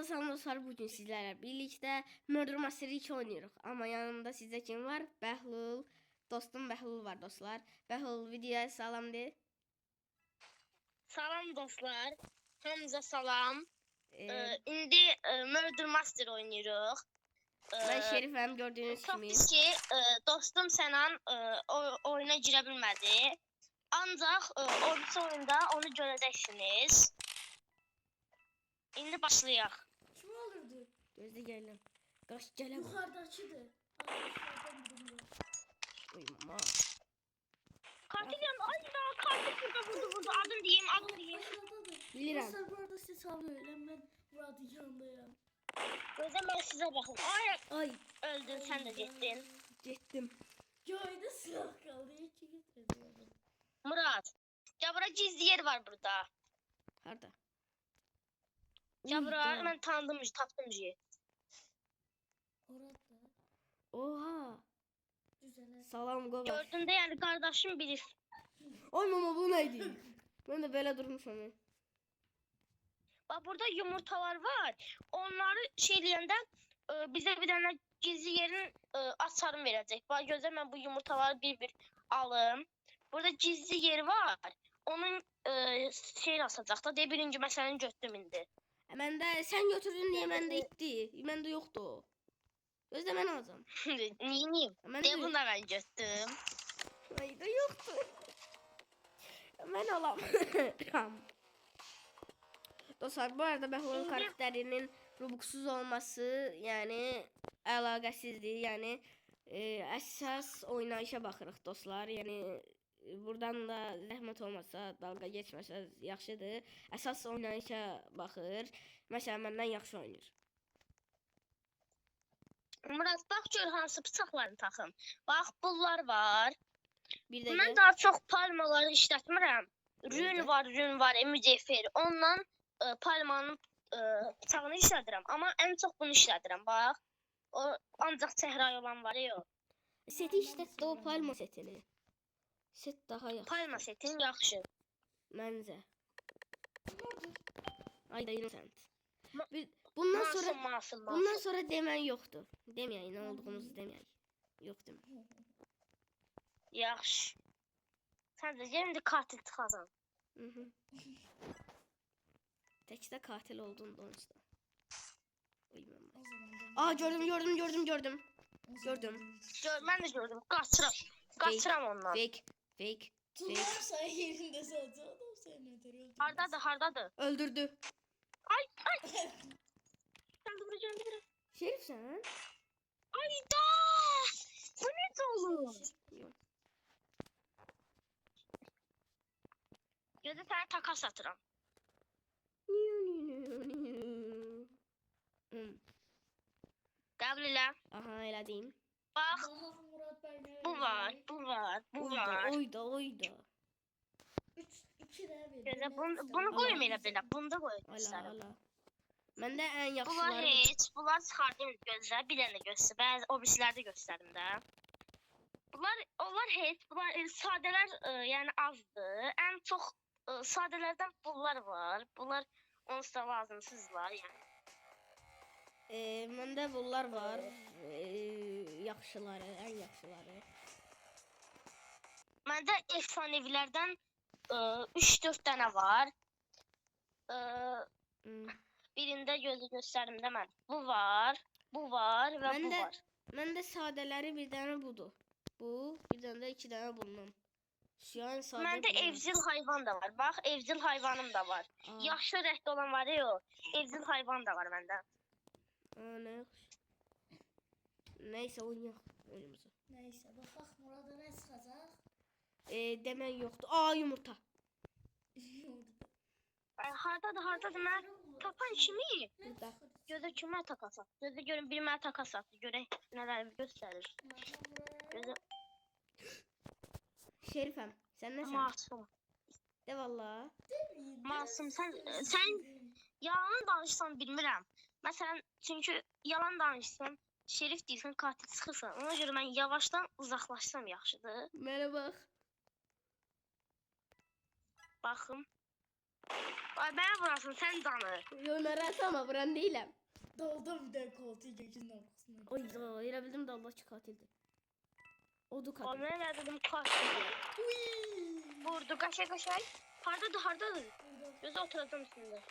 Salam dostlar, bugün sizlerle birlikte Murder Master 2 oynuyoruz. Ama yanımda sizde kim var? Bəhlul. Dostum Bəhlul var dostlar. Bəhlul, videoya salam de. Salam dostlar. Hamınıza salam. Ee, İndi Murder Master oynuyoruz. Ben Şerifəm, gördüğünüz Çok kimi. pis ki dostum Sənan oyuna girə bilmədi. Ancaq o birisi oyunda onu görəcəksiniz. İndi başlayaq. Kim olurdu? Gözde gelin. Qaç gələ. Yukarıdakidir. Arkadaşlardan birini. Uyuma. Katil yanında. Ay ya katil burada. Adım diyeyim. Aşağıdadır. Bilirəm. Dostlar bu arada siz almayın. Ben Murat'ın yanındayım. Gözə mən sizə baxım. Ay Ay, öldün sen de getdin. getdim. Köyde silah kaldı. İki getirdim. Murat. Ya bura gizli yer var burada. Harda? Ya bura Uyda. mən tanıdım, tapdım yer. Orada Oha. düzelir. Salam qova. Gördüğünde yani kardeşim bilir. Ay mama, bu neydi? Ben de böyle durmuşum. Bak burada yumurtalar var. Onları şeyleyəndə bize bir tane gizli yerin açarını verecek. Bak gözle ben bu yumurtaları bir alım. Burada gizli yer var. Onun şeyini asacaq da. De birinci məsələni götürdüm indi. Mən də sən götürdün deyə məndə itdi. Məndə yoxdur o. Gözlə mən alacağam. Neyim? Mən De də bunu da ben götürdüm. Ay da yoxdur. Mən alam. Tamam. Dostlar, bu arada Bəhlulun karakterinin rubuksuz olması yani əlaqəsizdir. Yəni əsas oynayışa baxırıq dostlar. Yəni buradan da zəhmət olmasa, dalga geçməsə yaxşıdır. Əsas oynayışa baxır. Məsələn, məndən yaxşı oynayır. Murat bak gör hansı bıçaqlarını taxım. Bax bunlar var. Bir də Mən daha çox palmaları işlətmirəm. Nerede? Rün var, MCFR. Ondan palmanın bıçağını işlədirəm. Amma ən çox bunu işlədirəm. Bax. O ancaq çəhrayı olan var ya. seti işlətdi, o palma setini. Set daha yaxşı. Palma setin yaxşı. Məncə. Ay da innocent. Ma- Bundan sonra Masum. bundan sonra demən yoxdur. Deməyək, nə olduğumuzu deməyək. Yox demə. Yaxşı. Sən də indi katil tıxasan. Mhm. Təkcə katil oldun da onsuz da. Uyumam. O zaman Aa, gördüm. Gördüm. Mən də gördüm. Qaçıram ondan. Fake. Tutarsan yerinde zaten adam seni öldürüyor. Hardadır? Öldürdü. Sən də vuracağım. Şerif sen? Ayda! Bu necə olur? Yox. Gözə sənə takas atıram. Qəbul elə. Aha, elədim. Bax, Daha Murat Bey ne bu var. Oyda. İki de verin. Gözə bunu qoyum elə belə. Bunu da qoyum Ala istərəm. ala. Məndə ən Bunlar yaxşıları heç, bunlar çıxardım gözlə. Bir dənə göstər. Bəzi o birisləri də göstərim də. Onlar heç, bunlar sadələr yəni azdır. Ən çox sadələrdən bunlar var. Bunlar onsuz da lazımsızlar yəni. Məndə bunlar var. Yaxşıları, ən yaxşıları. Məndə efsanevilərdən 3-4 dənə var. Hmm. Birində gözü göstərim də mən. Bu var və bu var. Məndə sadələri bir dənə budur. Bu, bir dənə də 2 dənə bundan. Şu an sadə. Məndə bundan. evcil hayvan da var. Bax, evcil hayvanım da var. Aa, Yaşlı rəngli olan var ya o. Evcil hayvan da var məndə. ne yaxşı. Neyse, oynayaq oyunumuzu. Neyse bak Murat'a ne sıkacak? Demən yoxdur. Aa, yumurta. Ay, hardadır mən tapan kimi? Burada. Gözə kimə takas at? Gözə görün bir mənə takas at. Görək nələr göstərir. Gözə Şerifəm, sən nəsən? masum. De valla. Masum sən yalan danışsan bilmirəm. Məsələn, çünki yalan danışsan, şerif deyirsən, katil çıxırsan. Ona görə mən yavaşdan uzaqlaşsam yaxşıdır. Mənə bax. Baxım. Ay ben vurasın sen canı. Yo narahat ama vuran değilim. Dalda bir de koltuğu geçin arkasına. Oy da elə bildim də Allah ki katildir. Odu O katil. ben ne dedim kaçtı. Vurdu kaşay kaşay. Hardadır hardadır. Gözü oturdum üstünde.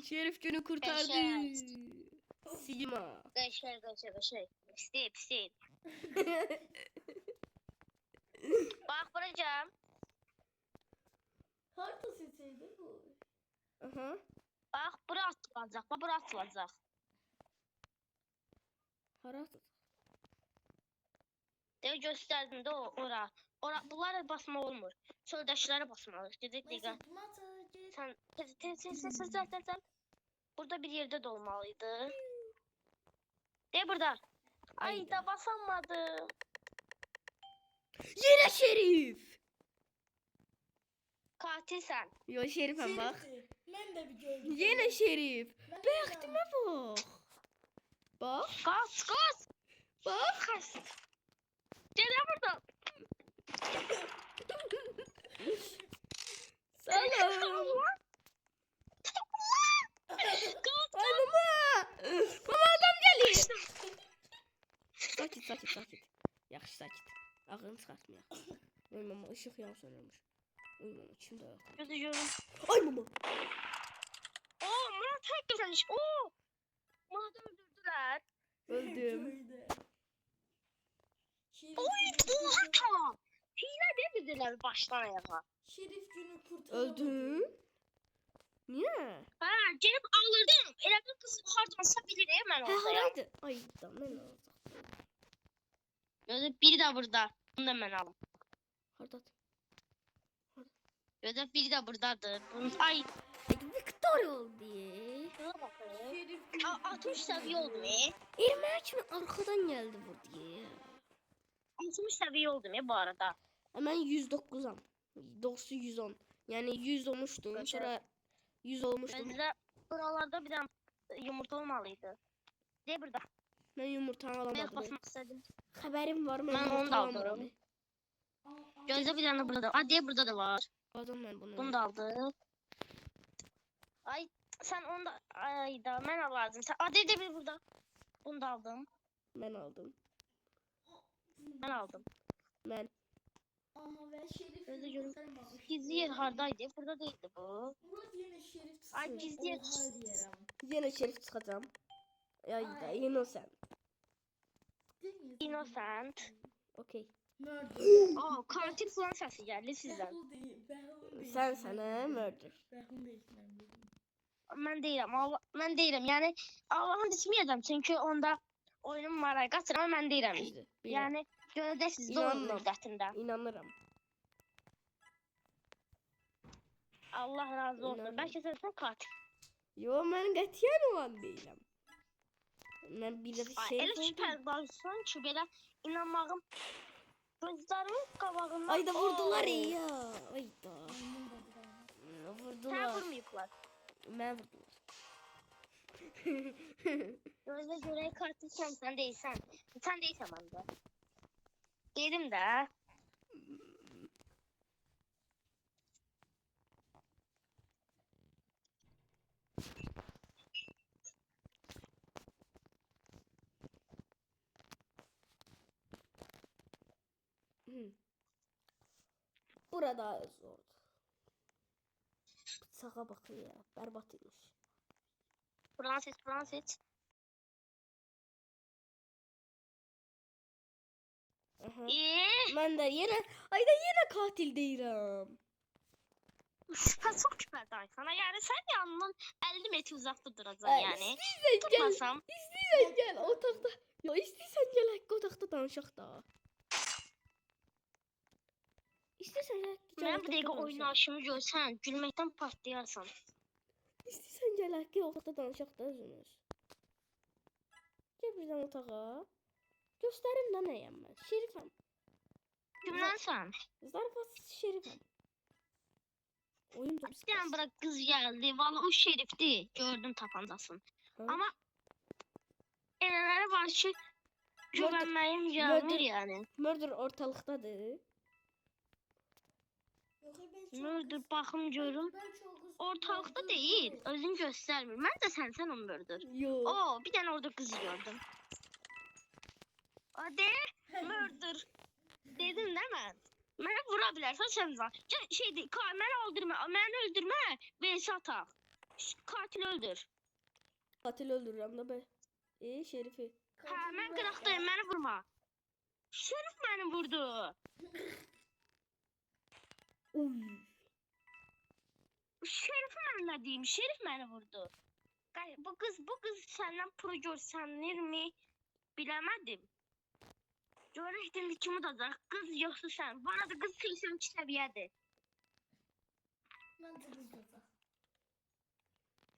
Şerif günü kurtardı. Evet. Sigma. Kaşay kaşay kaşay. Pisi pisi. Bak vuracağım. Harita sesiydi bu. Aha. Bak bura atılacak. Bak bura atılacak. Harat. De gösterdim de ora. Bunlara basma olmur. Çöldaşlara basmalı. Dedik Neyse diga. mata git. Sen tez. Burada bir yerde de olmalıydı. De burada. Ay Ayda. da basamadı. Yine Şerif. Katil sen. Yo Şerif'im bak. Şerifti. Ben de bir gördüm. Yine Şerif. Ben Bəxtimə bak. Bak. Kaç kaç. Bak. Kaç. Gel buradan. Salam. Kaç. Ay mama. Mama adam gəlir. Sakit. Yaxşı sakit. Ağını çıxartmayaq. Oy mama ışıq yan sönürmüş. Oy mama kimdə yox. Gözü görün. Ay mama. Oo Murat tek güzelmiş. Oo. Murat'ı öldürdüler. Öldüm. Şerif Oy günü oha kurtardı. tamam. Hile demediler baştan ayağa. Şerif günü kurtardı. Öldüm. Niye? Ha gelip alırdım. Elə bir kız hardansa bilir hemen Hə orada ya. haraydı? Ay da mən alacaq. Gözü biri de burada. Bunu da ben alım. Hardadır? Gözü biri de buradadır. Bunun... Ay. Victor oldu. Şuna bakın. Şerif günü 60 seviye oldu mu? Erməni kimi arxadan gəldi vurdu. 60 seviye oldu mu bu arada? Mən 109'am. Doğrusu 110. Yani 100 olmuştum. Kaç Sonra 100 olmuştum. Bence buralarda bir tane yumurta olmalıydı. De burada. Ben yumurtanı Ben alamadım. basmak istedim. Haberim var mı? Ben onu Yumurta da alamıyorum. aldım. Gözde bir tane burada da. Aa de burada da var. Aldım ben bunu. Bunu da aldım. Ay sen onu da ay da ben alardım. Sen aa de bir burada. Bunu da aldım. Ben aldım. Ben aldım. Ben. Aha ve Şerif Gözde günü görün. kurtarmamış. Gizli yer hardaydı. Burada değildi bu. Murat yine Şerif Ay, tutuyor. gizli yer. Oha diyelim. Yine şerif çıkacağım. Ay da Ay. innocent. Değil mi? Innocent. Okey. Murder. Aa katil falan sesi geldi sizden. Behul değil. Behul değil. Sen sana murder. Behul değil. Ben değilim. Ben değilim. Yani Allah'ın ismiyeceğim. Çünkü onda oyunun numarayı kaçır ama ben değilim. Düzdür. Bilirəm. Yani gönülde sizde oyun İnanmam. müddetinde. İnanırım. Allah razı olsun. İnanmam. Belki sen katil. Yo mən qətiyyən olan deyiləm. Mən bir dəfə Ay, şerif elə oldum. şüphəli başsan ki belə inanmağım gözlərimin qabağından. Ay da vurdular Oo, ya. Ay da. Sən Vurdular. vurmayıblar. Mən vurdular. Gözlə görək katilsən sən deyilsən. Sən deyilsən məndə. Dedim də. Hı. Burada zordu. Bıçağa bakın ya. Berbat imiş. Francis. Aha. Ben Mən də yenə ay da yenə katil deyirəm. şüphe çok şüpheden sana. Yani sen yanından 50 metre uzakta duracaksın Ay, yani. İstəyirsən gəl. Tutmasam. İstəyirsən gəl otaqda. Yo istəyirsən gəl haqqı otaqda danışaq da. İstəyirsən gəl. Ben bu dakika oyun aşımı görsen gülmekten patlayarsın. İstəyirsən gəl haqqı otaqda danışaq da özünüz. Gəl birdən otağa. Göstərim də nəyəm mən. Şerifəm. Kimden sen? Zarafat şerifəm. Oyun da Bir tane bırak kız geldi. Vallahi o şerifti. Gördüm tapancasın. Ha? Ama eneleri var ki güvənməyim Murder- gəlmir yəni. Murder ortalıqdadır. Yok, ben çok Murder baxım görüm. Ben çok kız Ortalıqda öldürdüm. deyil, özün göstərmir. Mən də sən o Murder. Yo. Oo, bir dənə orada qız gördüm. Hadi, Murder. Dedim də mən. Mənə vura bilərsən sən var. Şeydir, məni öldürmə, vs ataq. Katil öldür. Katil öldürürəm də ben. Şerifi. Hə, mən qıraqdayım, məni vurma. Şerif məni vurdu. Uy. Şerifi mən nə deyim? Şerif məni vurdu. Bu qız səndən pro görsənirmi? Biləmədim. Görəkdim kim udacaq? Qız yoxsa sən? Bu arada qız 82 səviyyədir. Ben de kız olacağım.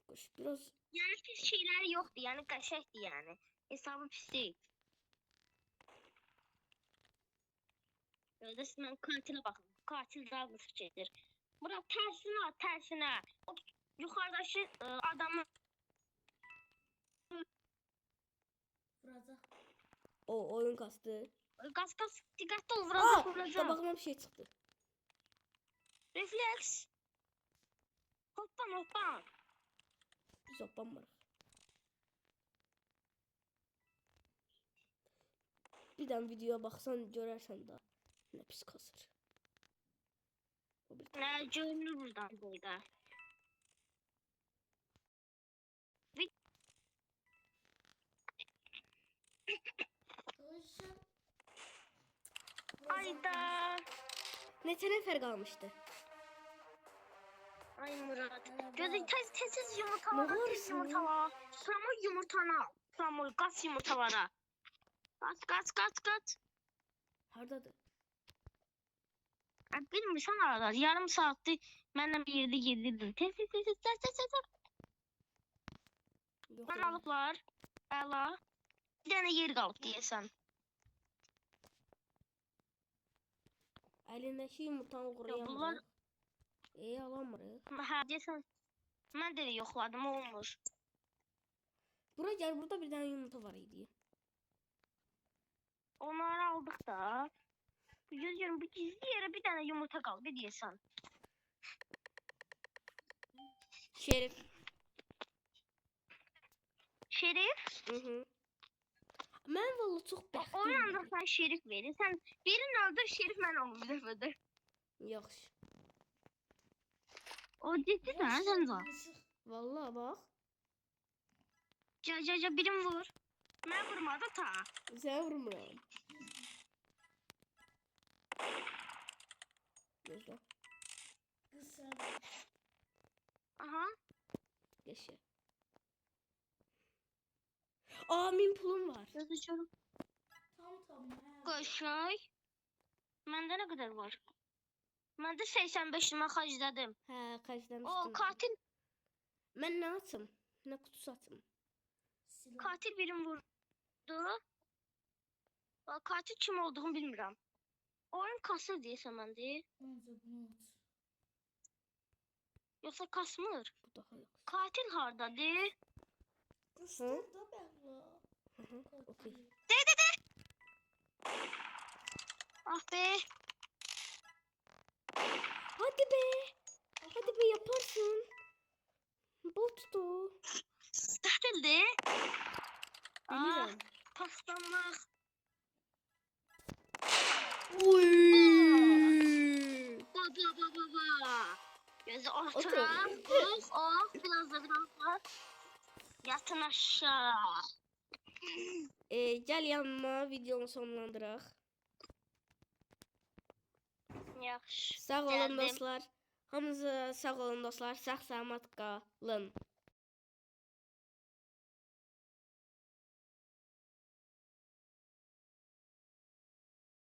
Koş biraz. Yəni pis şeyləri yoxdur, yəni qəşəngdir yəni. Hesabı pis deyil. Öyle mən katilə baxın. Katil daha qız gedir. Bura tərsinə, tərsinə. O yuxarıdakı adamı Vuracak. O oyun kastı. qaz diqqətli ol, vuracaq, Aa, vuracaq. tabağıma bir şey çıktı. Refleks. Hoppan. Biz hoppan var. Birden videoya baksan görersen daha ne pis kasır. O bir Nə görünür buradan burada. Dolaşın. Ayda. Neçə nəfər qalmışdı? Ay Murat. Gözü tez yumurta Ne var. Tez varsın? yumurta var. Samur yumurtanı al. Samur gaz yumurtalara. Kaç. Hardadır? Bilmirsən arada. Yarım saatdir mənlə bir yerdə gedirdim. Tez. Yox. Mən alıblar. Əla. Bir dənə yer qalıb deyəsən. Əlindəki yumurtanı bunlar- uğrayamırıq. Alamırıq. Hə, deyəsən. Mən də yoxladım, olmur. Bura gel, burada bir tane yumurta var idi. Onları aldık da. Gözlərim bu gizli yerə bir dənə yumurta qaldı deyəsən. Şerif. Şerif, Hı. Mən valla çox oyun bəxtliyim. anda sən şerif verin. Sən birini öldür, şerif mən olum bir dəfədə. Yaxşı. O ciddi sən sən var. Valla bax. Ca birim vur. Mən vurmadı ta. Sən vurmuram. Gözlə. Kız sen. Aha. Geçe. Min pulum var. Yazıyorum. Tam. Qoşay. Məndə nə qədər var? Məndə 85 limon xərclədim. Hə, kaçdan O katil Mən nə atım? Nə kutusu atım? Silah. katil birim vurdu. O katil kim olduğunu bilmirəm. Oyun kasır deyəsən məndə. Bence bunu at. Yoxsa kasmır. Bu daha yaxşı. Katil hardadır? Kız Hı? dur da ben la. Hı, okey. Ah be. Hadi be. Hadi be yaparsın. Bottu. Katildi. Ah, Bilirəm. paslanmaq. Uy. Baba. Gözü Otur. ortaya. Biraz da. Yatın aşağı. Gəl yanıma videonu sonlandıraq. Yaxşı. Sağ olun Gəldim. dostlar. Hamınıza sağ olun dostlar. Sağ salamat qalın.